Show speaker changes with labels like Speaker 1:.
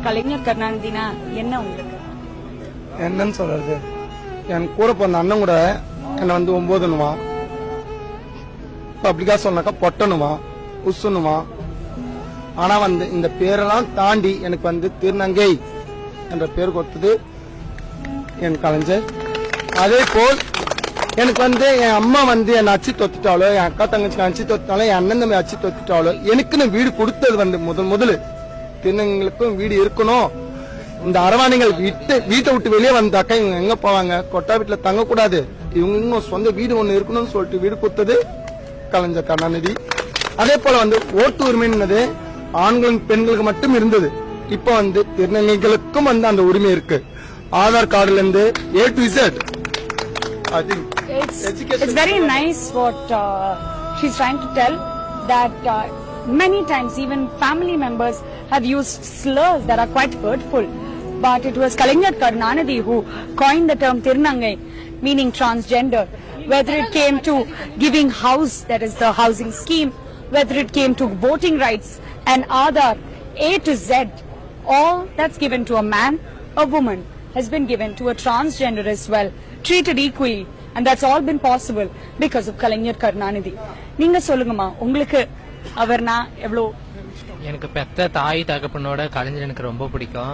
Speaker 1: கலைஞர் கருணாநிதினா என்ன உங்களுக்கு?
Speaker 2: என்னன்னு சொல்றது, என் கூட பிறந்த அண்ணன் கூட என்ன வந்து 9னுமா, அப்படிக்கா சொன்னாக்கா பொட்டணுமா உசுனுமா. ஆனா வந்து இந்த பேரெல்லாம் தாண்டி எனக்கு வந்து திருநங்கை என்ற பேர் கொடுத்தது என் கலைஞர். அதே போல் எனக்கு வந்து என் அம்மா வந்து என்னை அச்சு தொத்துட்டாலோ, என் அக்கா தங்கச்சி அச்சு தொத்துட்டாலோ, என் அண்ணன் தம்பி அச்சு தொத்துட்டாலோ, எனக்குன்னு வீடு கொடுத்தது வந்து முதல் திருநங்கைகளுக்கும் வீடு இருக்கணும். இந்த அரவாணிகள் வீட்டை விட்டு வெளியே வந்தாக்கா இவங்க எங்க போவாங்க, கொட்டா வீட்டுல தங்கக்கூடாது, இவங்க இன்னும் சொந்த வீடு ஒண்ணு இருக்கணும்னு சொல்லிட்டு வீடு கொடுத்தது கலைஞர் கருணாநிதி. அதே போல வந்து ஓட்டு உரிமைன்றது ஆண்களும் பெண்களுக்கு மட்டும் இருந்தது. இப்ப வந்து திருநங்கைகளுக்கும் வந்து அந்த உரிமை இருக்கு. ஆதார் கார்டுல இருந்து A to Z. I think
Speaker 1: it's very nice what she's trying to tell, that many times even family members have used slurs that are quite hurtful, but it was Kalaignar Karunanidhi who coined the term Tirunangai, meaning transgender. Whether it came to giving house, that is the housing scheme, whether it came to voting rights and Aadhaar, A to Z, all that's given to a man, a woman has been given to a transgender as well, treated equally, and that's all been possible because of Kalaignar Karunanidhi. நீங்க சொல்லுங்கம்மா, உங்களுக்கு அவர்னா எவ்வளவு?
Speaker 3: எனக்கு பெத்த தாய் தகப்பனோட கலைஞர் எனக்கு ரொம்ப பிடிக்கும்.